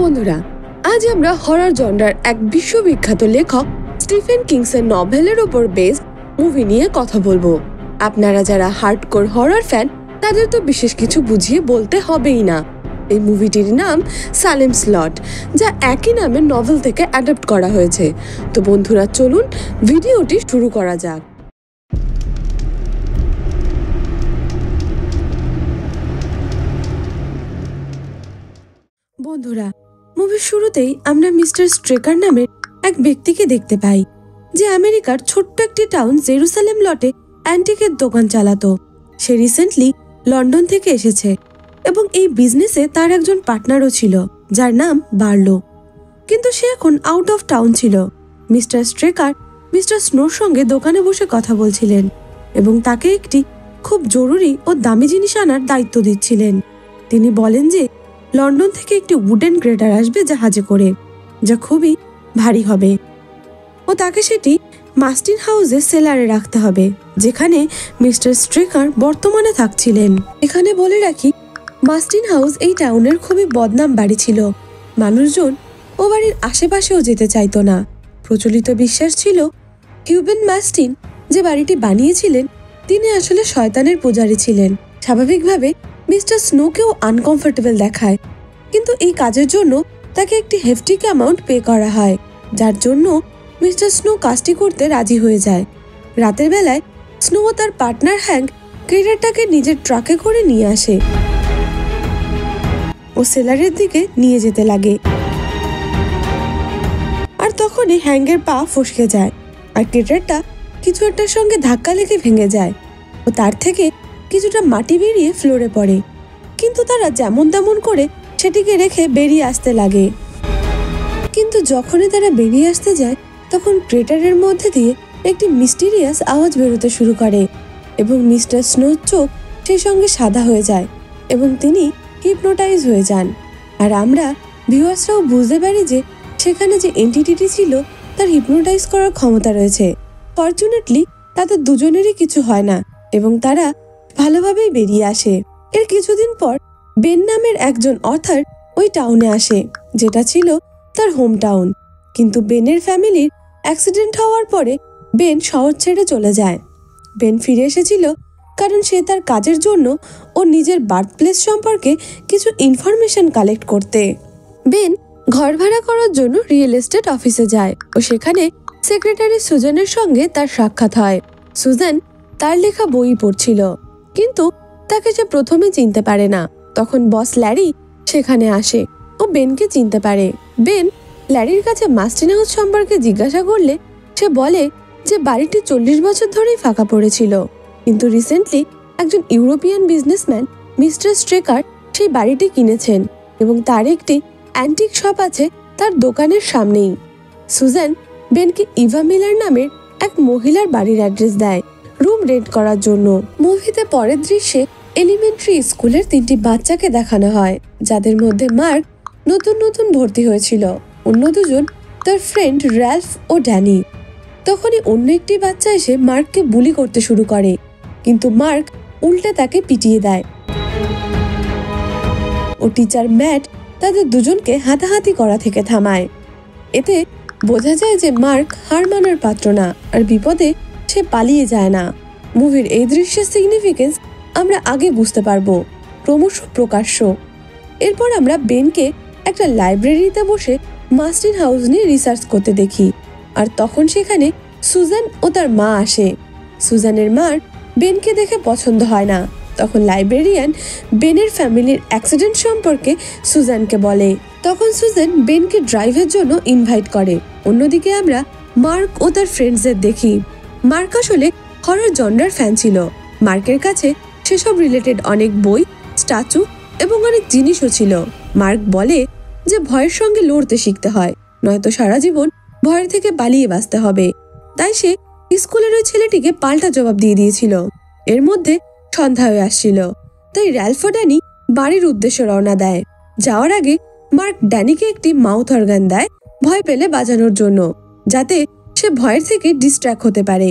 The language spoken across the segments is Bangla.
বন্ধুরা, আজ আমরা হরর জনরার এক বিশ্ববিখ্যাত লেখক স্টিফেন কিংসের নভেলের উপর বেসড মুভি নিয়ে কথা বলবো। আপনারা যারা হার্ডকোর হরর ফ্যান তাদের তো বিশেষ কিছু বুঝিয়ে বলতে হবেই না। এই মুভিটির নাম সালেমস লট, যা একই নামের নভেল থেকে অ্যাডাপ্ট করা হয়েছে। তো বন্ধুরা, চলুন ভিডিওটি শুরু করা যাক। বন্ধুরা, মুভির শুরুতেই আমরা মিস্টার স্ট্রেকার নামের এক ব্যক্তিকে দেখতে পাই, যে আমেরিকার ছোট্ট একটি টাউন জেরুসালেম লটে অ্যান্টিকের দোকান চালাতো। সে রিসেন্টলি লন্ডন থেকে এসেছে এবং এই বিজনেসে তার একজন পার্টনারও ছিল, যার নাম বার্লো। কিন্তু সে এখন আউট অফ টাউন ছিল। মিস্টার স্ট্রেকার মিস্টার স্নোর সঙ্গে দোকানে বসে কথা বলছিলেন এবং তাকে একটি খুব জরুরি ও দামি জিনিস আনার দায়িত্ব দিচ্ছিলেন। তিনি বলেন যে লন্ডন থেকে একটি উডেন গ্রেটার আসবে জাহাজে করে, যা খুবই ভারী হবে, ও তাকে সেটি মাস্টিন হাউসে সেলারে রাখতে হবে, যেখানে মিস্টার স্ট্রেকার বর্তমানে থাকছিলেন। এখানে বলে রাখি, মাস্টিন হাউস এই টাউনের খুবই বদনাম বাড়ি ছিল। মানুষজন ও বাড়ির আশেপাশেও যেতে চাইতো না। প্রচলিত বিশ্বাস ছিল কিউবেন মাস্টিন, যে বাড়িটি বানিয়েছিলেন, তিনি আসলে শয়তানের পূজারী ছিলেন। স্বাভাবিকভাবে মিস্টার স্নোকেও আনকমফোর্টেবল দেখায়, কিন্তু এই কাজের জন্য তাকে একটি হেফটিক অ্যামাউন্ট পে করা হয়, যার জন্য মিস্টার স্নো কাজটি করতে রাজি হয়ে যায়। রাতের বেলায় স্নো ও তার পার্টনার হ্যাঙ্ক ক্রেটারটাকে নিজের ট্রাকে করে নিয়ে আসে ও সেলারের দিকে নিয়ে যেতে লাগে। আর তখনই হ্যাঙ্গের পা ফসকে যায় আর ক্রেটারটা কিছু একটার সঙ্গে ধাক্কা লেগে ভেঙে যায় ও তার থেকে কিছুটা মাটি বেরিয়ে ফ্লোরে পড়ে। কিন্তু তারা যেমন তেমন করে সেটিকে রেখে বেরিয়ে আসতে লাগে। কিন্তু যখনই তারা বেরিয়ে আসতে যায়, তখন ক্রেটারের মধ্যে দিয়ে একটি মিস্টিরিয়াস আওয়াজ বেরোতে শুরু করে এবং মিস্টার স্নোর চোখ সেই সঙ্গে সাদা হয়ে যায় এবং তিনি হিপনোটাইজ হয়ে যান। আর আমরা ভিউয়ার্সরাও বুঝতে পারি যে সেখানে যে এন্টিটিটি ছিল তার হিপনোটাইজ করার ক্ষমতা রয়েছে। ফরচুনেটলি তাদের দুজনেরই কিছু হয় না এবং তারা ভালোভাবেই বেরিয়ে আসে। এর কিছুদিন পর বেন নামের একজন অথার ওই টাউনে আসে, যেটা ছিল তার হোম টাউন। কিন্তু বেনের ফ্যামিলির অ্যাক্সিডেন্ট হওয়ার পরে বেন শহর ছেড়ে চলে যায়। বেন ফিরে এসেছিল কারণ সে তার কাজের জন্য ও নিজের বার্থ প্লেস সম্পর্কে কিছু ইনফরমেশন কালেক্ট করতে। বেন ঘর ভাড়া করার জন্য রিয়েল এস্টেট অফিসে যায় ও সেখানে সেক্রেটারি সুজানের সঙ্গে তার সাক্ষাৎ হয়। সুজান তার লেখা বই পড়ছিল, কিন্তু তাকে সে প্রথমে চিনতে পারে না। তখন বস ল্যারি সেখানে আসে ও বেনকে চিনতে পারে। বেন ল্যারির কাছে মাস্টিন হাউস সম্পর্কে জিজ্ঞাসা করলে সে বলে যে বাড়িটি 40 বছর ধরেই ফাঁকা পড়েছিল, কিন্তু রিসেন্টলি একজন ইউরোপিয়ান বিজনেসম্যান মিস্টার স্ট্রেকার সেই বাড়িটি কিনেছেন এবং তার একটি অ্যান্টিক শপ আছে তার দোকানের সামনেই। সুজান বেনকে ইভা মিলার নামের এক মহিলার বাড়ির অ্যাড্রেস দেয় রুম রেন্ট করার জন্য। মুভিতে পরের দৃশ্যে এলিমেন্টারি স্কুলের 3টি বাচ্চাকে দেখানো হয়, যাদের মধ্যে মার্ক নতুন নতুন ভর্তি হয়েছিল, অন্য দুজন তার ফ্রেন্ড র্যালফ ও ড্যানি। তখনই অন্য একটি বাচ্চা এসে মার্ককে বুলি করতে শুরু করে, কিন্তু মার্ক উল্টে তাকে পিটিয়ে দেয় ও টিচার ম্যাট তাদের দুজনকে হাতাহাতি করা থেকে থামায়। এতে বোঝা যায় যে মার্ক হার মানার পাত্র না, আর বিপদে সে পালিয়ে যায় না। মুভির এই দৃশ্যের সিগনিফিকেন্স আমরা আগে বুঝতে পারবো, ক্রমশ প্রকাশ্য। এরপর আমরা বেনকে একটা লাইব্রেরিতে বসে মাস্টিন হাউস নিয়ে রিসার্চ করতে দেখি, আর তখন সেখানে সুজান ও তার মা আসে। সুজানের মার বেনকে দেখে পছন্দ হয় না। তখন লাইব্রেরিয়ান বেনের ফ্যামিলির অ্যাক্সিডেন্ট সম্পর্কে সুজানকে বলে। তখন সুজান বেনকে ড্রাইভের জন্য ইনভাইট করে। অন্যদিকে আমরা মার্ক ও তার ফ্রেন্ডসদের দেখি। মার্ক আসলে হরর জনরার ফ্যান ছিল। মার্কের কাছে সেসব রিলেটেড অনেক বই, স্ট্যাচু এবং অনেক জিনিসও ছিল। মার্ক বলে যে ভয়ের সঙ্গে লড়তে শিখতে হয়, নয়তো সারা জীবন ভয়ের থেকে পালিয়ে বাঁচতে হবে। তাই সে স্কুলের ওই ছেলেটিকে পাল্টা জবাব দিয়ে দিয়েছিল। এর মধ্যে সন্ধ্যা হয়ে আসছিল, তাই র্যালফ ও ড্যানি বাড়ির উদ্দেশ্যে রওনা দেয়। যাওয়ার আগে মার্ক ড্যানিকে একটি মাউথ অর্গান দেয় ভয় পেলে বাজানোর জন্য, যাতে সে ভয়ের থেকে ডিস্ট্র্যাক্ট হতে পারে।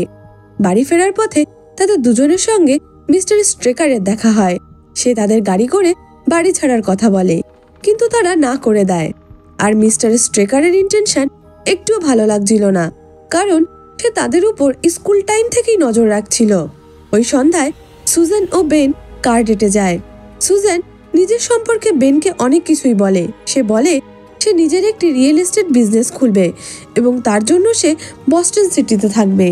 বাড়ি ফেরার পথে তাদের দুজনের সঙ্গে মিস্টার স্ট্রেকারের দেখা হয়। সে তাদের গাড়ি করে বাড়ি ছাড়ার কথা বলে, কিন্তু তারা না করে দেয়। আর মিস্টার স্ট্রেকারের ইন্টেনশন একটুও ভালো লাগছিল না, কারণ সে তাদের উপর স্কুল টাইম থেকেই নজর রাখছিল। ওই সন্ধ্যায় সুজান ও বেন কার ডেটে যায়। সুজান নিজের সম্পর্কে বেনকে অনেক কিছুই বলে। সে বলে সে নিজের একটি রিয়েল এস্টেট বিজনেস খুলবে এবং তার জন্য সে বস্টন সিটিতে থাকবে।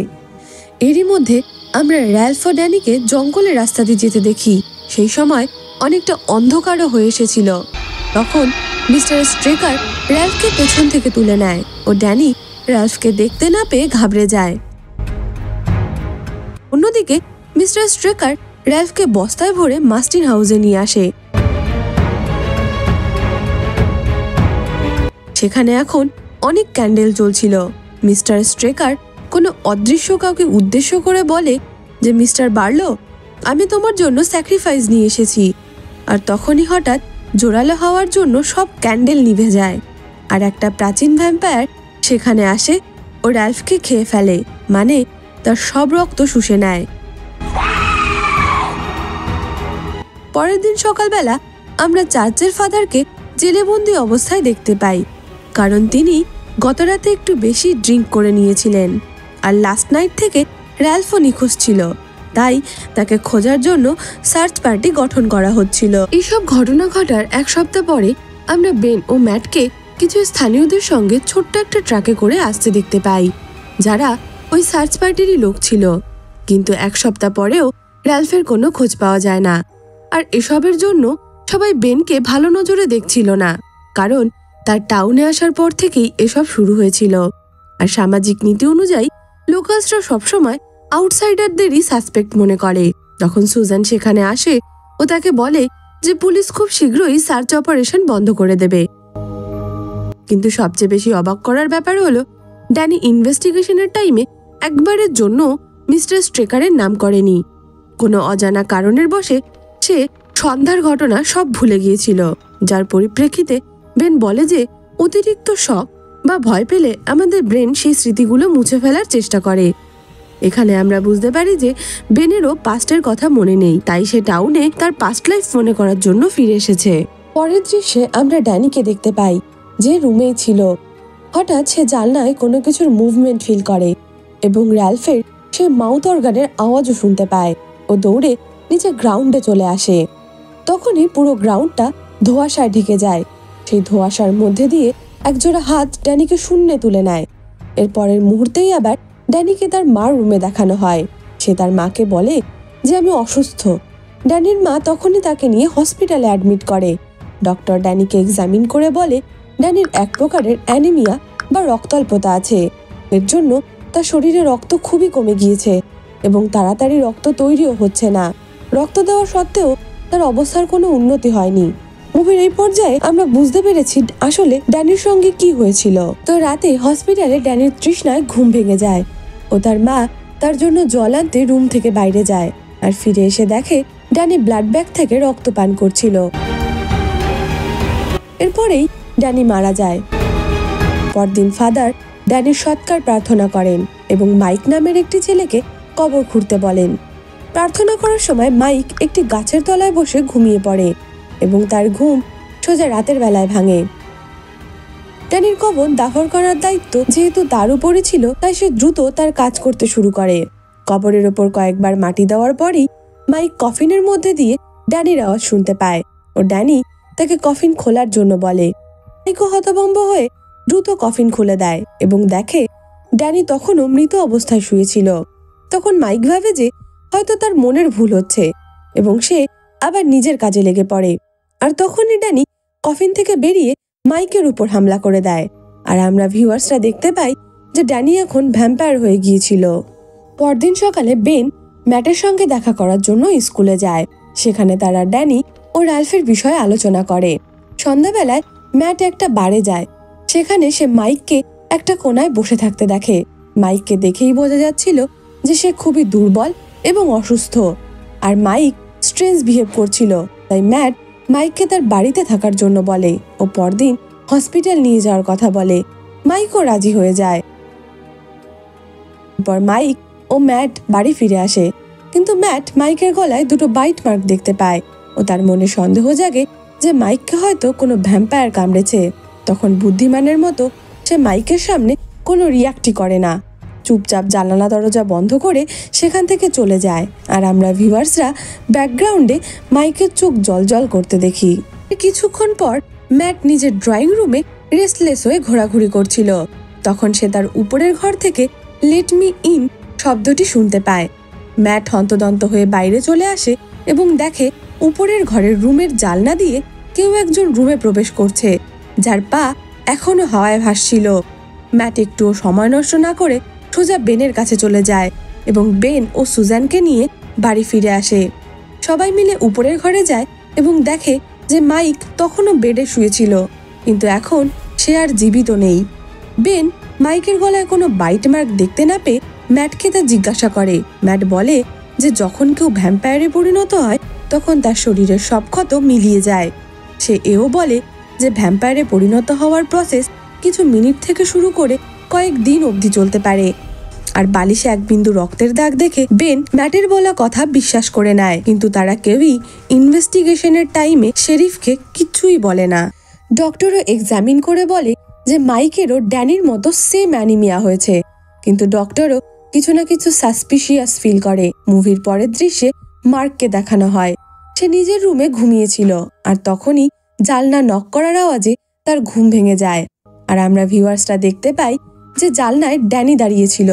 এরই মধ্যে আমরা র্যালফ ও ড্যানিকে জঙ্গলের রাস্তা দিয়ে যেতে দেখি। সেই সময় অনেকটা অন্ধকারও হয়ে এসেছিল। তখন মিস্টার স্ট্রেকার র্যালফকে পেছন থেকে তুলে নেয় ও ড্যানি র্যালফকে দেখতে না পেয়ে ঘাবড়ে যায়। অন্যদিকে মিস্টার স্ট্রেকার র্যালফকে বস্তায় ভরে মাস্টিন হাউসে নিয়ে আসে। সেখানে এখন অনেক ক্যান্ডেল জ্বলছিল। মিস্টার স্ট্রেকার কোনো অদৃশ্য কাউকে উদ্দেশ্য করে বলে যে মিস্টার বার্লো, আমি তোমার জন্য স্যাক্রিফাইস নিয়ে এসেছি। আর তখনই হঠাৎ জোরালো হওয়ার জন্য সব ক্যান্ডেল নিভে যায় আর একটা প্রাচীন ভ্যাম্পায়ার সেখানে আসে ও র্যালফকে খেয়ে ফেলে, মানে তার সব রক্ত শুষে নেয়। পরের দিন সকালবেলা আমরা চার্চের ফাদারকে জেলেবন্দি অবস্থায় দেখতে পাই, কারণ তিনি গতরাতে একটু বেশি ড্রিঙ্ক করে নিয়েছিলেন আর লাস্ট নাইট থেকে র্যালফও নিখোঁজ ছিল। তাই তাকে খোঁজার জন্য সার্চ পার্টি গঠন করা হচ্ছিল। এইসব ঘটনা ঘটার এক সপ্তাহ পরে আমরা বেন ও ম্যাটকে কিছু স্থানীয়দের সঙ্গে ছোট্ট একটা ট্রাকে করে আসতে দেখতে পাই, যারা ওই সার্চ পার্টিরই লোক ছিল। কিন্তু এক সপ্তাহ পরেও র্যালফের কোনো খোঁজ পাওয়া যায় না। আর এসবের জন্য সবাই বেনকে ভালো নজরে দেখছিল না, কারণ তার টাউনে আসার পর থেকেই এসব শুরু হয়েছিল। আর সামাজিক নীতি অনুযায়ী লোকালসরা সবসময় আউটসাইডারদেরই সাসপেক্ট মনে করে। তখন সুজান সেখানে আসে ও তাকে বলে যে পুলিশ খুব শীঘ্রই সার্চ অপারেশন বন্ধ করে দেবে। কিন্তু সবচেয়ে বেশি অবাক করার ব্যাপার হলো ড্যানি ইনভেস্টিগেশনের টাইমে একবারের জন্য মিস্টার স্ট্রেকারের নাম করেনি। কোনো অজানা কারণের বশে সে সন্ধ্যার ঘটনা সব ভুলে গিয়েছিল, যার পরিপ্রেক্ষিতে বেন বলে যে অতিরিক্ত শক বা ভয় পেলে আমাদের ব্রেন সেই স্মৃতিগুলো মুছে ফেলার চেষ্টা করে। এখানে আমরা বুঝতে পারি যে বেনেরও পাস্টের কথা মনে নেই, তাই সে টাউনে তার পাস্ট লাইফ মনে করার জন্য ফিরে এসেছে। পরের দৃশ্যে আমরা ড্যানিকে দেখতে পাই যে রুমেই ছিল। হঠাৎ সে জানলায় কোনো কিছুর মুভমেন্ট ফিল করে এবং র্যালফের সে মাউথ অর্গানের আওয়াজও শুনতে পায়। ও দৌড়ে নিচে গ্রাউন্ডে চলে আসে। তখনই পুরো গ্রাউন্ডটা ধোঁয়াশায় ঢেকে যায়। সেই ধোঁয়াশার মধ্যে দিয়ে একজোড়া হাত ড্যানিকে শূন্যে তুলে নেয়। এর পরের মুহূর্তেই আবার ড্যানিকে তার মার রুমে দেখানো হয়। সে তার মাকে বলে যে আমি অসুস্থ। ড্যানির মা তখনই তাকে নিয়ে হসপিটালে অ্যাডমিট করে। ডক্টর ড্যানিকে এক্সামিন করে বলে ড্যানির এক প্রকারের অ্যানিমিয়া বা রক্তাল্পতা আছে। এর জন্য তার শরীরে রক্ত খুবই কমে গিয়েছে এবং তাড়াতাড়ি রক্ত তৈরিও হচ্ছে না। রক্ত দেওয়া সত্ত্বেও তার অবস্থার কোনো উন্নতি হয়নি। মুভির এই পর্যায়ে আমরা বুঝতে পেরেছি আসলে ড্যানির সঙ্গে কি হয়েছিল। তো রাতে হসপিটালে ড্যানির তৃষ্ণায় ঘুম ভেঙে যায় ও তার মা তার জন্য জল আনতে রুম থেকে বাইরে যায় আর ফিরে এসে দেখে ড্যানি ব্লাড ব্যাগ থেকে রক্ত পান করছিল। এরপরেই ড্যানি মারা যায়। পরদিন ফাদার ড্যানির সৎকার প্রার্থনা করেন এবং মাইক নামের একটি ছেলেকে কবর খুঁড়তে বলেন। প্রার্থনা করার সময় মাইক একটি গাছের তলায় বসে ঘুমিয়ে পড়ে এবং তার ঘুম সোজা রাতের বেলায় ভাঙে। ড্যানির কবর দাফন করার দায়িত্ব যেহেতু তার উপরে ছিল, তাই সে দ্রুত তার কাজ করতে শুরু করে। কবরের ওপর কয়েকবার মাটি দেওয়ার পরই মাইক কফিনের মধ্যে দিয়ে ড্যানির আওয়াজ শুনতে পায় ও ড্যানি তাকে কফিন খোলার জন্য বলে। মাইকও হতভম্ব হয়ে দ্রুত কফিন খুলে দেয় এবং দেখে ড্যানি তখনও মৃত অবস্থায় শুয়েছিল। তখন মাইক ভাবে যে হয়তো তার মনের ভুল হচ্ছে এবং সে আবার নিজের কাজে লেগে পড়ে। আর তখনই ড্যানি কফিন থেকে বেরিয়ে মাইকের উপর হামলা করে দেয় আর আমরা ভিউয়ার্সরা দেখতে পাই যে ড্যানি এখন ভ্যাম্পায়ার হয়ে গিয়েছিল। পরদিন সকালে বেন ম্যাটের সঙ্গে দেখা করার জন্য স্কুলে যায়। সেখানে তারা ড্যানি ও র্যালফের বিষয়ে আলোচনা করে। সন্ধ্যাবেলায় ম্যাট একটা বারে যায়। সেখানে সে মাইককে একটা কোনায় বসে থাকতে দেখে। মাইককে দেখেই বোঝা যাচ্ছিল যে সে খুবই দুর্বল এবং অসুস্থ আর মাইক স্ট্রেঞ্জ বিহেভ করছিল। তাই ম্যাট মাইককে তার বাড়িতে থাকার জন্য বলে ও পরদিন হসপিটাল নিয়ে যাওয়ার কথা বলে। মাইকও রাজি হয়ে যায়। এরপর মাইক ও ম্যাট বাড়ি ফিরে আসে, কিন্তু ম্যাট মাইকের গলায় দুটো বাইট মার্ক দেখতে পায় ও তার মনে সন্দেহ জাগে যে মাইককে হয়তো কোনো ভ্যাম্পায়ার কামড়েছে। তখন বুদ্ধিমানের মতো সে মাইকের সামনে কোনো রিয়াক্টই করে না, চুপচাপ জানালা দরজা বন্ধ করে সেখান থেকে চলে যায়। আর আমরা ভিউয়ার্সরা ব্যাকগ্রাউন্ডে মাইকের চোখ জলজল করতে দেখি। কিছুক্ষণ পর ম্যাট নিজের ড্রয়িং রুমে রেস্টলেস হয়ে ঘোরাঘুরি করছিল। তখন সে তার উপরের ঘর থেকে লেট মি ইন শব্দটি শুনতে পায়। ম্যাট হন্তদন্ত হয়ে বাইরে চলে আসে এবং দেখে উপরের ঘরের রুমের জানলা দিয়ে কেউ একজন রুমে প্রবেশ করছে, যার পা এখনো হাওয়ায় ভাসছিল। ম্যাট একটুও সময় নষ্ট না করে সোজা বেনের কাছে চলে যায় এবং বেন ও সুজানকে নিয়ে বাড়ি ফিরে আসে। সবাই মিলে উপরের ঘরে যায় এবং দেখে যে মাইক তখনও বেডে শুয়েছিল, কিন্তু এখন সে আর জীবিত নেই। বেন মাইকের গলায় কোনো বাইট মার্ক দেখতে না পেয়ে ম্যাটকে তা জিজ্ঞাসা করে। ম্যাট বলে যে যখন কেউ ভ্যাম্পায়ারে পরিণত হয় তখন তার শরীরের সব ক্ষত মিলিয়ে যায়। সে এও বলে যে ভ্যাম্পায়ারে পরিণত হওয়ার প্রসেস কিছু মিনিট থেকে শুরু করে কয়েক দিন অবধি চলতে পারে। আর বালিশে এক বিন্দু রক্তের দাগ দেখে বেন ম্যাটের বলা কথা বিশ্বাস করে নেয়, কিন্তু তারা কেউই ইনভেস্টিগেশনের টাইমে শেরিফকে কিছুই বলে না। ডক্টরও এক্সামিন করে বলে যে মাইকেরও ড্যানির মতো সেম অ্যানিমিয়া হয়েছে, কিন্তু ডক্টরও কিছু না কিছু সাসপিশিয়াস ফিল করে। মুভির পরের দৃশ্যে মার্ককে দেখানো হয় সে নিজের রুমে ঘুমিয়েছিল, আর তখনই জানলা নক করার আওয়াজে তার ঘুম ভেঙে যায়। আর আমরা ভিউয়ার্সরা দেখতে পাই যে জানলায় ড্যানি দাঁড়িয়েছিল,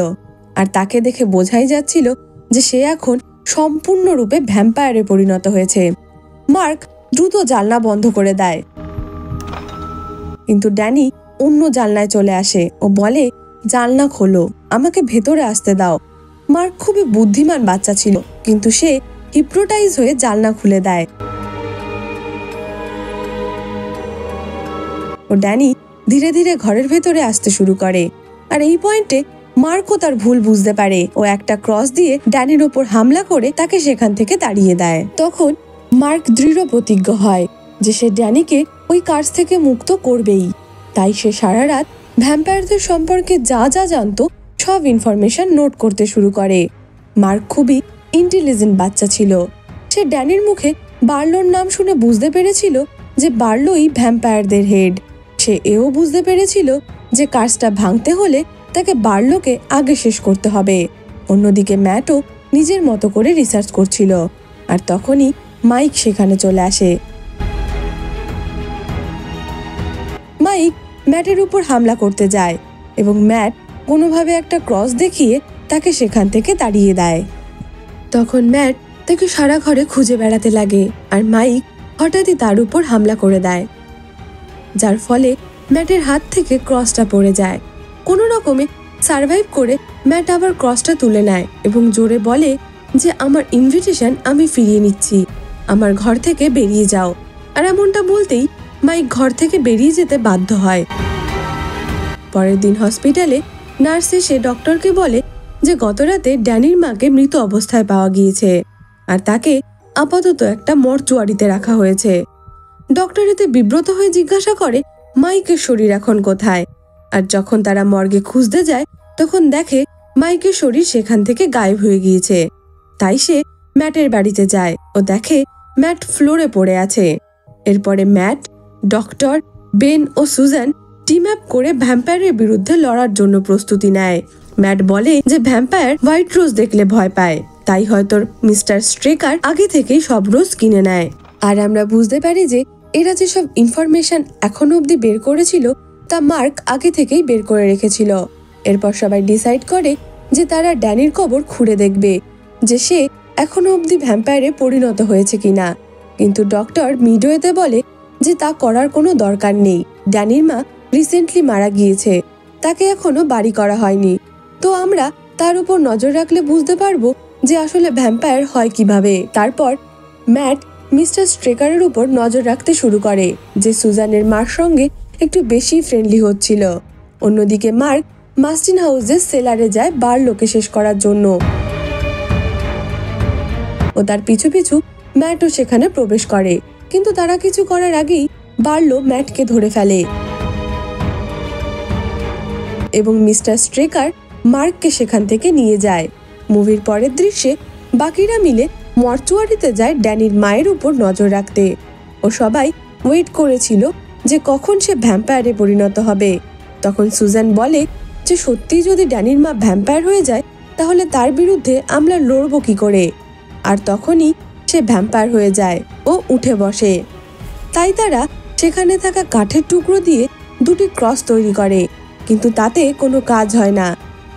আর তাকে দেখে বোঝাই যাচ্ছিল যে সে এখন সম্পূর্ণরূপে ভ্যাম্পায়ারে পরিণত হয়েছে। মার্ক দ্রুত জানলা বন্ধ করে দেয়, কিন্তু ড্যানি অন্য জানলায় চলে আসে ও বলে জানলা খোলো, আমাকে ভেতরে আসতে দাও। মার্ক খুবই বুদ্ধিমান বাচ্চা ছিল, কিন্তু সে হিপনোটাইজ হয়ে জানলা খুলে দেয় ও ড্যানি ধীরে ধীরে ঘরের ভেতরে আসতে শুরু করে। আর এই পয়েন্টে মার্কও তার ভুল বুঝতে পারে ও একটা ক্রস দিয়ে ড্যানির ওপর হামলা করে তাকে সেখান থেকে তাড়িয়ে দেয়। তখন মার্ক দৃঢ় প্রতিজ্ঞ হয় যে সে ড্যানিকে ওই কাজ থেকে মুক্ত করবেই। তাই সে সারা রাত ভ্যাম্পায়ারদের সম্পর্কে যা যা জানতো সব ইনফরমেশন নোট করতে শুরু করে। মার্ক খুবই ইন্টেলিজেন্ট বাচ্চা ছিল। সে ড্যানির মুখে বার্লোর নাম শুনে বুঝতে পেরেছিল যে বার্লোই ভ্যাম্পায়ারদের হেড। সে এও বুঝতে পেরেছিল যে কাজটা ভাঙতে হলে তাকে বার্লোকে আগে শেষ করতে হবে। অন্যদিকে ম্যাটও নিজের মতো করে রিসার্চ করছিল, আর তখনই মাইক সেখানে চলে আসে। মাইক ম্যাটের উপর হামলা করতে যায় এবং ম্যাট কোনোভাবে একটা ক্রস দেখিয়ে তাকে সেখান থেকে তাড়িয়ে দেয়। তখন ম্যাট তাকে সারা ঘরে খুঁজে বেড়াতে লাগে, আর মাইক হঠাৎই তার উপর হামলা করে দেয়, যার ফলে ম্যাটের হাত থেকে ক্রসটা পড়ে যায়। কোনো রকমে সার্ভাইভ করে ম্যাট আবার ক্রসটা তুলে নেয় এবং জোরে বলে যে আমার ইনভিটেশন আমি ফিরিয়ে নিচ্ছি, আমার ঘর থেকে বেরিয়ে যাও। আর এমনটা বলতেই মাইক ঘর থেকে বেরিয়ে যেতে বাধ্য হয়। পরের দিন হসপিটালে নার্স এসে ডক্টরকে বলে যে গতরাতে ড্যানির মাকে মৃত অবস্থায় পাওয়া গিয়েছে, আর তাকে আপাতত একটা মর্চুয়ারিতে রাখা হয়েছে। ডক্টর এতে বিব্রত হয়ে জিজ্ঞাসা করে মাইকের শরীর এখন কোথায়। আর যখন তারা মর্গে খুঁজতে যায় তখন দেখে মাইকের শরীর সেখান থেকে গায়েব হয়ে গিয়েছে। তাই সে ম্যাটের বাড়িতে যায় ও দেখে ম্যাট ফ্লোরে পড়ে আছে। এরপরে ম্যাট, ডক্টর, বেন ও সুজান টিম আপ করে ভ্যাম্পায়ারের বিরুদ্ধে লড়ার জন্য প্রস্তুতি নেয়। ম্যাট বলে যে ভ্যাম্পায়ার হোয়াইট রোজ দেখলে ভয় পায়, তাই হয়তো মিস্টার স্ট্রেকার আগে থেকেই সব রোজ কিনে নেয়। আর আমরা বুঝতে পারি যে এরা যেসব ইনফরমেশন এখনো অবধি বের করেছিল তা মার্ক আগে থেকেই বের করে রেখেছিল। এরপর সবাই ডিসাইড করে যে তারা ড্যানির কবর খুঁড়ে দেখবে যে সে এখনো অবধি ভ্যাম্পায়ারে পরিণত হয়েছে কিনা, কিন্তু ডক্টর মিডওয়েতে বলে যে তা করার কোনো দরকার নেই। ড্যানির মা রিসেন্টলি মারা গিয়েছে, তাকে এখনো বাড়ি করা হয়নি, তো আমরা তার উপর নজর রাখলে বুঝতে পারবো যে আসলে ভ্যাম্পায়ার হয় কিভাবে। তারপর ম্যাট মিস্টার স্ট্রেকারের উপর নজর রাখতে শুরু করে যে সুজানের মার সঙ্গে একটু বেশি ফ্রেন্ডলি হচ্ছিল। অন্যদিকে মার্ক মাস্টিন হাউসের সেলারে যায় বার্লোকে শেষ করার জন্য ও তার পিছু পিছু ম্যাটও সেখানে প্রবেশ করে, কিন্তু তারা কিছু করার আগেই বার্লো ম্যাটকে ধরে ফেলে এবং মিস্টার স্ট্রেকার মার্ককে সেখান থেকে নিয়ে যায়। মুভির পরের দৃশ্যে বাকিরা মিলে মর্চুয়ারিতে যায় ড্যানির মায়ের উপর নজর রাখতে ও সবাই ওয়েট করেছিল যে কখন সে ভ্যাম্পায়ারে পরিণত হবে। তখন সুজান বলে যে সত্যিই যদি ড্যানির মা ভ্যাম্পায়ার হয়ে যায় তাহলে তার বিরুদ্ধে আমরা লড়বো কি করে। আর তখনই সে ভ্যাম্পায়ার হয়ে যায় ও উঠে বসে। তাই তারা সেখানে থাকা কাঠের টুকরো দিয়ে দুটি ক্রস তৈরি করে, কিন্তু তাতে কোনো কাজ হয় না।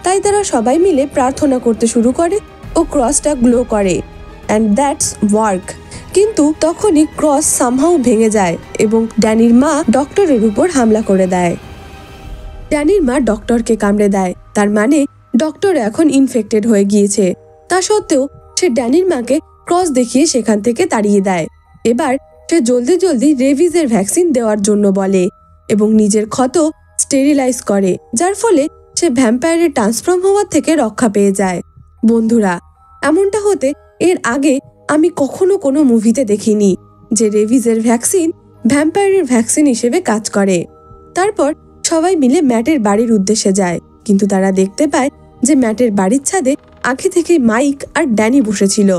তাই তারা সবাই মিলে প্রার্থনা করতে শুরু করে ও ক্রসটা গ্লো করে, অ্যান্ড দ্যাটস ওয়ার্ক। কিন্তু তখনই ক্রস সামহাউ ভেঙে যায় এবং ড্যানির মা ডক্টরের উপর হামলা করে দেয়। ড্যানির মা ডক্টরকে কামড়ে দেয়, তার মানে ডক্টর এখন ইনফেক্টেড হয়ে গিয়েছে। তা সত্ত্বেও সে ড্যানির মাকে ক্রস দেখিয়ে সেখান থেকে তাড়িয়ে দেয়। এবার সে জলদি জলদি রেভিজের ভ্যাকসিন দেওয়ার জন্য বলে এবং নিজের ক্ষত স্টেরিলাইজ করে, যার ফলে সে ভ্যাম্পায়ারে ট্রান্সফর্ম হওয়ার থেকে রক্ষা পেয়ে যায়। বন্ধুরা, এমনটা হতে এর আগে আমি কখনো কোনো মুভিতে দেখিনি যে রেভিজের ভ্যাকসিন ভ্যাম্পায়ারের ভ্যাকসিন হিসেবে কাজ করে। তারপর সবাই মিলে ম্যাটের বাড়ির উদ্দেশ্যে যায়, কিন্তু তারা দেখতে পায় যে ম্যাটের বাড়ির ছাদে আগে থেকে মাইক আর ড্যানি বসেছিল।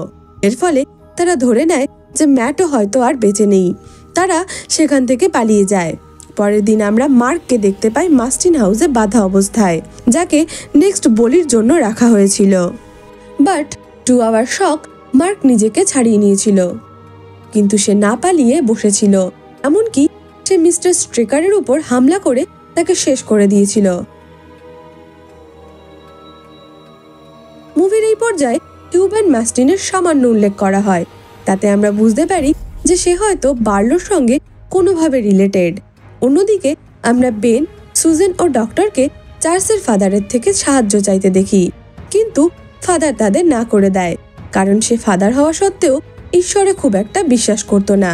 এর ফলে তারা ধরে নেয় যে ম্যাটও হয়তো আর বেঁচে নেই। তারা সেখান থেকে পালিয়ে যায়। পরের দিন আমরা মার্ককে দেখতে পাই মাস্টিন হাউসে বাঁধা অবস্থায়, যাকে নেক্সট বলির জন্য রাখা হয়েছিল। But to our shock, mark নিজেকে ছাড়িয়ে নিয়েছিল, কিন্তু সে না পালিয়ে বসেছিল। এমনকি সে মিস্টার স্ট্রেকারের উপর হামলা করে তাকে শেষ করে দিয়েছিল। মুভির এই পর্যায়ে হিউম্যান মাস্টিনের সামান্য উল্লেখ করা হয়। তাতে আমরা বুঝতে পারি যে সে হয়তো বার্লোর সঙ্গে কোনোভাবে রিলেটেড। অন্যদিকে আমরা বেন, সুজেন ও ডক্টরকে চার্লসের ফাদারের থেকে সাহায্য চাইতে দেখি, কিন্তু ফাদার তাদের না করে দেয়, কারণ সে ফাদার হওয়া সত্ত্বেও ঈশ্বরে খুব একটা বিশ্বাস করত না।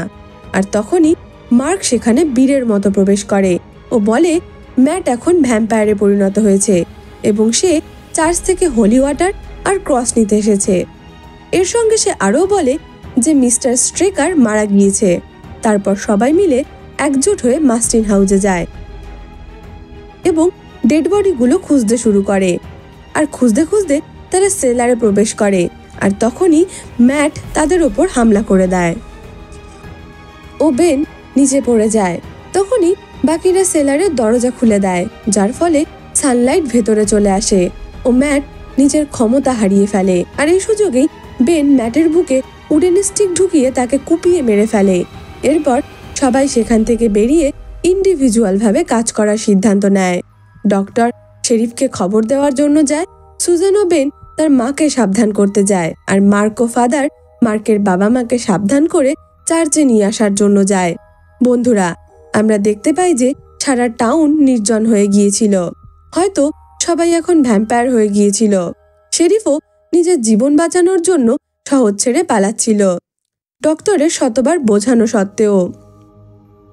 আর তখনই মার্ক সেখানে বীরের মতো প্রবেশ করে ও বলে ম্যাট এখন ভ্যাম্পায়ারে পরিণত হয়েছে এবং সে চার্চ থেকে হোলি ওয়াটার আর ক্রস নিতে এসেছে। এর সঙ্গে সে আরও বলে যে মিস্টার স্ট্রেকার মারা গিয়েছে। তারপর সবাই মিলে একজোট হয়ে মাস্টিন হাউসে যায় এবং ডেড বডিগুলো খুঁজতে শুরু করে। আর খুঁজতে খুঁজতে তারা সেলারে প্রবেশ করে, আর তখনই ম্যাট তাদের ওপর হামলা করে দেয় ও বেন নিচে পড়ে যায়। তখনই বাকিরা সেলারের দরজা খুলে দেয়, যার ফলে সানলাইট ভেতরে চলে আসে ও ম্যাট নিজের ক্ষমতা হারিয়ে ফেলে। আর এই সুযোগেই বেন ম্যাটের বুকে উডেন স্টিক ঢুকিয়ে তাকে কুপিয়ে মেরে ফেলে। এরপর সবাই সেখান থেকে বেরিয়ে ইন্ডিভিজুয়াল ভাবে কাজ করার সিদ্ধান্ত নেয়। ডক্টর শেরিফকে খবর দেওয়ার জন্য যায়, সুজান ও বেন তার মাকে সাবধান করতে যায়, আর মার্ক ও ফাদার মার্কের বাবা মাকে সাবধান করে চার্চে নিয়ে আসার জন্য যায়। বন্ধুরা, আমরা দেখতে পাই যে সারা টাউন নির্জন হয়ে গিয়েছিল। হয়তো সবাই এখন ভ্যাম্পায়ার হয়ে গিয়েছিল। শেরিফও নিজের জীবন বাঁচানোর জন্য শহর ছেড়ে পালাচ্ছিল, ডক্টরের শতবার বোঝানো সত্ত্বেও।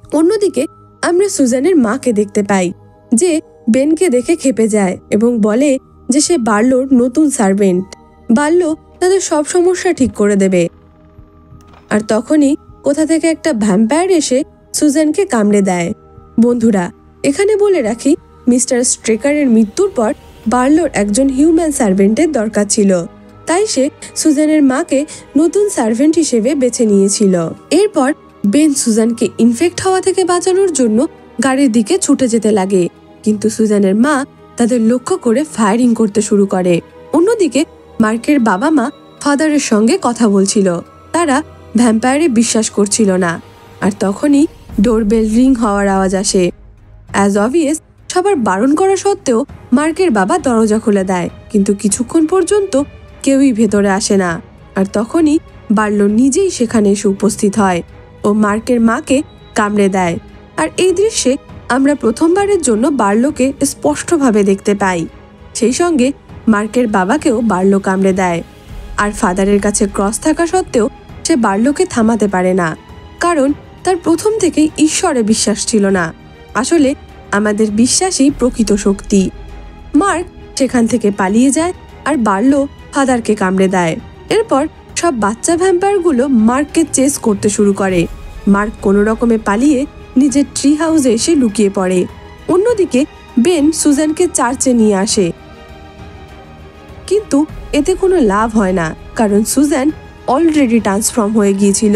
অন্যদিকে আমরা সুজানের মাকে দেখতে পাই, যে বেনকে দেখে খেপে যায় এবং বলে যে সে বার্লোর নতুন সার্ভেন্ট, বার্লো তাদের সব সমস্যা ঠিক করে দেবে। আর তখনই কোথা থেকে একটা ভ্যাম্পায়ার এসে সুজানকে কামড়ে দেয়। বন্ধুরা, এখানে বলে রাখি, মিস্টার স্ট্রেকারের মৃত্যুর পর বার্লোর একজন হিউম্যান সার্ভেন্টের দরকার ছিল, তাই সে সুজানের মাকে নতুন সার্ভেন্ট হিসেবে বেছে নিয়েছিল। এরপর বেন সুজানকে ইনফেক্ট হওয়া থেকে বাঁচানোর জন্য গাড়ির দিকে ছুটে যেতে লাগে, কিন্তু সুজানের মা তাদের লক্ষ্য করে ফায়ারিং করতে শুরু করে। অন্যদিকে মার্কের বাবা মা ফাদারের সঙ্গে কথা বলছিল, তারা ভ্যাম্পায়ারে বিশ্বাস করছিল না। আর তখনই ডোরবেল রিং হওয়ার আওয়াজ আসে। অ্যাজ অবভিয়াস, সবার বারণ করা সত্ত্বেও মার্কের বাবা দরজা খুলে দেয়, কিন্তু কিছুক্ষণ পর্যন্ত কেউই ভেতরে আসে না। আর তখনই বার্লো নিজেই সেখানে এসে উপস্থিত হয় ও মার্কের মাকে কামড়ে দেয়। আর এই দৃশ্যে আমরা প্রথমবারের জন্য বার্লোকে স্পষ্টভাবে দেখতে পাই। সেই সঙ্গে মার্কের বাবাকেও বার্লো কামড়ে দেয়। আর ফাদারের কাছে ক্রস থাকা সত্ত্বেও সে বার্লোকে থামাতে পারে না, কারণ তার প্রথম থেকেই ঈশ্বরে বিশ্বাস ছিল না। আসলে আমাদের বিশ্বাসই প্রকৃত শক্তি। মার্ক সেখান থেকে পালিয়ে যায় আর বার্লো ফাদারকে কামড়ে দেয়। এরপর সব বাচ্চা ভ্যাম্পায়ারগুলো মার্ককে চেস করতে শুরু করে। মার্ক কোনো রকমে পালিয়ে নিজের ট্রি হাউসে এসে লুকিয়ে পড়ে। অন্যদিকে বেন সুজানকে চার্চে নিয়ে আসে, কিন্তু এতে কোনো লাভ হয় না, কারণ সুজান অলরেডি ট্রান্সফর্ম হয়ে গিয়েছিল,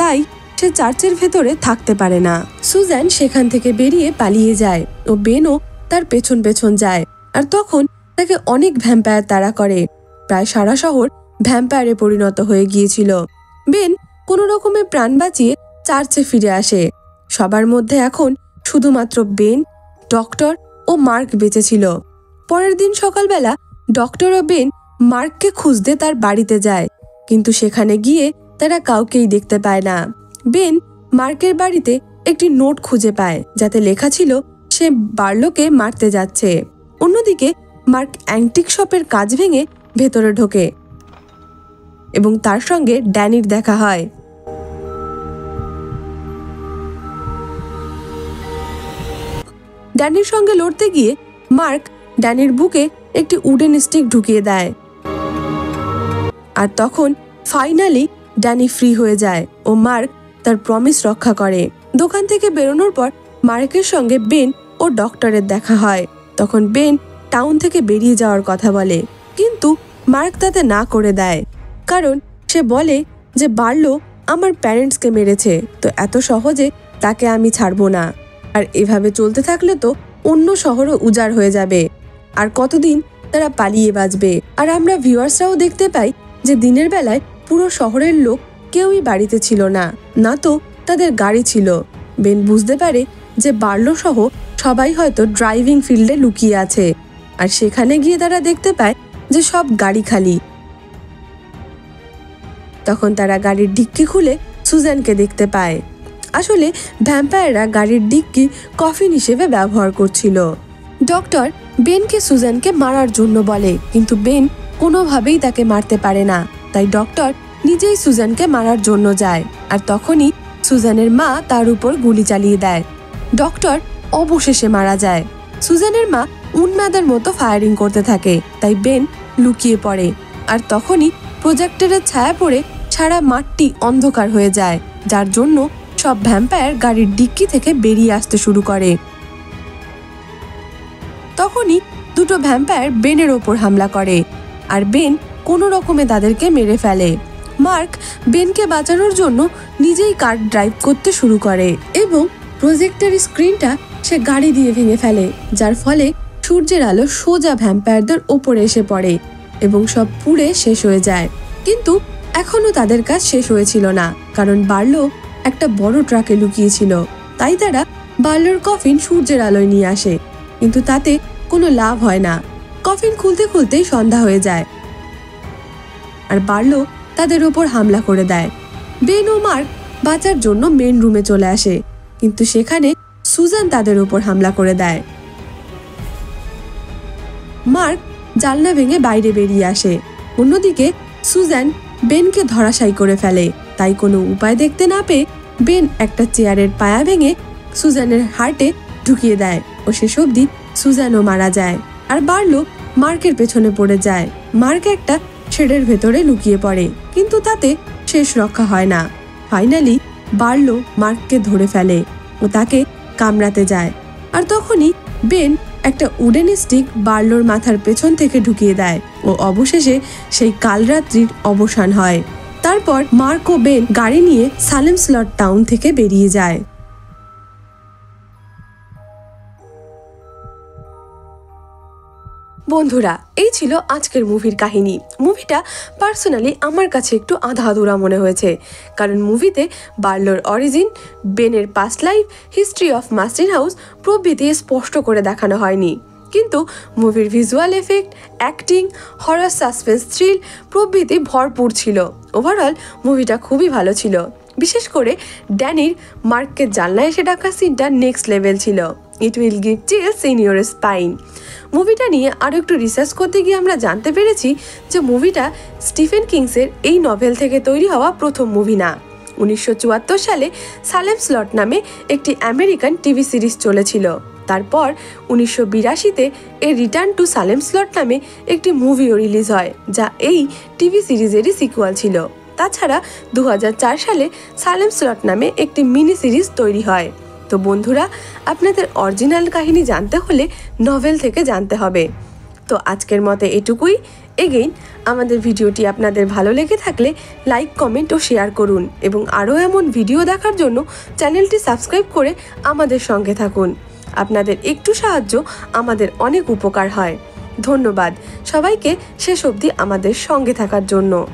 তাই সে চার্চের ভেতরে থাকতে পারে না। সুজান সেখান থেকে বেরিয়ে পালিয়ে যায় ও বেনও তার পেছন পেছন যায়। আর তখন তাকে অনেক ভ্যাম্পায়ার তাড়া করে। প্রায় সারা শহর ভ্যাম্পায়ারে পরিণত হয়ে গিয়েছিল। বেন কোনো রকমে প্রাণ বাঁচিয়ে চার্চে ফিরে আসে। সবার মধ্যে এখন শুধুমাত্র বেন, ডক্টর ও মার্ক বেঁচে ছিল। পরের দিন সকালবেলা ডক্টর ও বেন মার্ককে খুঁজতে তার বাড়িতে যায়, কিন্তু সেখানে গিয়ে তারা কাউকেই দেখতে পায় না। বেন মার্কের বাড়িতে একটি নোট খুঁজে পায়, যাতে লেখা ছিল সে বার্লোকে মারতে যাচ্ছে। অন্যদিকে মার্ক অ্যান্টিক শপের কাজ ভেঙে ভেতরে ঢোকে এবং তার সঙ্গে ড্যানির দেখা হয়। ড্যানির সঙ্গে লড়তে গিয়ে মার্ক ড্যানির বুকে একটি উডেন স্টিক ঢুকিয়ে দেয়। আর তখন ফাইনালি ড্যানি ফ্রি হয়ে যায় ও মার্ক তার প্রমিস রক্ষা করে। দোকান থেকে বেরোনোর পর মার্কের সঙ্গে বেন ও ডক্টরের দেখা হয়। তখন বেন টাউন থেকে বেরিয়ে যাওয়ার কথা বলে, কিন্তু মার্ক তাতে না করে দেয়, কারণ সে বলে যে বার্লো আমার প্যারেন্টসকে মেরেছে, তো এত সহজে তাকে আমি ছাড়বো না। আর এভাবে চলতে থাকলে তো অন্য শহরও উজাড় হয়ে যাবে, আর কতদিন তারা পালিয়ে বাঁচবে। আর আমরা ভিউয়ার্সরাও দেখতে পাই যে দিনের বেলায় পুরো শহরের লোক কেউই বাড়িতে ছিল না, না তো তাদের গাড়ি ছিল। বেন বুঝতে পারে যে বার্লো সহ সবাই হয়তো ড্রাইভিং ফিল্ডে লুকিয়ে আছে, আর সেখানে গিয়ে তারা দেখতে পায় যে সব গাড়ি খালি। তখন তারা গাড়ির ডিক্কি খুলে সুজানকে দেখতে পায়। আসলে ভ্যাম্পায়াররা গাড়ির ডিক্কি কফিন হিসেবে ব্যবহার করছিল। ডক্টর বেনকে সুজানকে মারার জন্য বলে, কিন্তু বেন কোনোভাবেই তাকে মারতে পারে না। তাই ডক্টর নিজেই সুজানকে মারার জন্য যায়, আর তখনই সুজানের মা তার উপর গুলি চালিয়ে দেয়। ডক্টর অবশেষে মারা যায়। সুজানের মা উন্মাদের মতো ফায়ারিং করতে থাকে, তাই বেন লুকিয়ে পড়ে। আর তখনই প্রজেক্টরের ছায়া পড়ে সারা মাঠটি অন্ধকার হয়ে যায়, যার জন্য সব ভ্যাম্পায়ার গাড়ির ডিক্কি থেকে বেরিয়ে আসতে শুরু করে। তখনই দুটো ভ্যাম্পায়ার বেনের ওপর হামলা করে, আর বেন কোনো রকমে তাদেরকে মেরে ফেলে। মার্ক বেনকে বাঁচানোর জন্য নিজেই কার ড্রাইভ করতে শুরু করে এবং প্রজেক্টর স্ক্রিনটা সে গাড়ি দিয়ে ভেঙে ফেলে, যার ফলে সূর্যের আলো সোজা ভ্যাম্পায়ারদের ওপরে এসে পড়ে এবং সব পুড়ে শেষ হয়ে যায়। কিন্তু এখনো তাদের কাজ শেষ হয়েছিল না, কারণ বার্লো একটা বড় ট্রাকে লুকিয়েছিল। তাই তারা বার্লোর কফিন সূর্যের আলোয় নিয়ে আসে, কিন্তু তাতে কোনো লাভ হয় না। কফিন খুলতে খুলতেই সন্ধ্যা হয়ে যায়, আর বার্লো তাদের ওপর হামলা করে দেয়। বেন ও মার্ক বাঁচার জন্য মেন রুমে চলে আসে, কিন্তু সেখানে সুজান তাদের ওপর হামলা করে দেয়। মার্ক জানলা ভেঙে বাইরে বেরিয়ে আসে। অন্যদিকে সুজান বেনকে ধরাশায়ী করে ফেলে। তাই কোনো উপায় দেখতে না পেয়ে বেন একটা চেয়ারের পায়া ভেঙে সুজানের হার্টে ঢুকিয়ে দেয় ও শেষ অবধি সুজানও মারা যায়। আর বার্লো মার্কের পেছনে পড়ে যায়। মার্ক একটা শেডের ভেতরে লুকিয়ে পড়ে, কিন্তু তাতে শেষ রক্ষা হয় না। ফাইনালি বার্লো মার্ককে ধরে ফেলে ও তাকে কামড়াতে যায়। আর তখনই বেন একটা উডেন স্টিক বার্লোর মাথার পেছন থেকে ঢুকিয়ে দেয় ও অবশেষে সেই কালরাত্রির অবসান হয়। তারপর মার্ক ও বেন গাড়ি নিয়ে সালেম স্লট টাউন থেকে বেরিয়ে যায়। বন্ধুরা, এই ছিল আজকের মুভির কাহিনী। মুভিটা পার্সোনালি আমার কাছে একটু আধা আধুরা মনে হয়েছে, কারণ মুভিতে বার্লোর অরিজিন, বেনের past life, history of Marsten house প্রভৃতি স্পষ্ট করে দেখানো হয়নি। কিন্তু মুভির visual effect, acting, horror, suspense, thrill প্রভৃতি ভরপুর ছিল। ওভারঅল মুভিটা খুবই ভালো ছিল। বিশেষ করে ড্যানির মার্ককে জানলায় এসে ডাকা সিনটা নেক্সট লেভেল ছিল। It will give chills in your spine. মুভিটা নিয়ে আরও একটু রিসার্চ করতে গিয়ে আমরা জানতে পেরেছি যে মুভিটা স্টিফেন কিংসের এই নভেল থেকে তৈরি হওয়া প্রথম মুভি না। 1974 সালে সালেম স্লট নামে একটি আমেরিকান টিভি সিরিজ চলেছিল। তারপর 1982-তে এর রিটার্ন টু সালেম স্লট নামে একটি মুভিও রিলিজ হয়, যা এই টিভি সিরিজেরই সিকুয়াল ছিল। তাছাড়া 2004 সালে সালেম স্লট নামে একটি মিনি সিরিজ তৈরি হয়। তো বন্ধুরা, আপনাদের অরিজিনাল কাহিনী জানতে হলে নভেল থেকে জানতে হবে। তো আজকের মতে এটুকুই। এগেইন আমাদের ভিডিওটি আপনাদের ভালো লেগে থাকলে লাইক, কমেন্ট ও শেয়ার করুন এবং আরও এমন ভিডিও দেখার জন্য চ্যানেলটি সাবস্ক্রাইব করে আমাদের সঙ্গে থাকুন। আপনাদের একটু সাহায্য আমাদের অনেক উপকার হয়। ধন্যবাদ সবাইকে শেষ অবধি আমাদের সঙ্গে থাকার জন্য।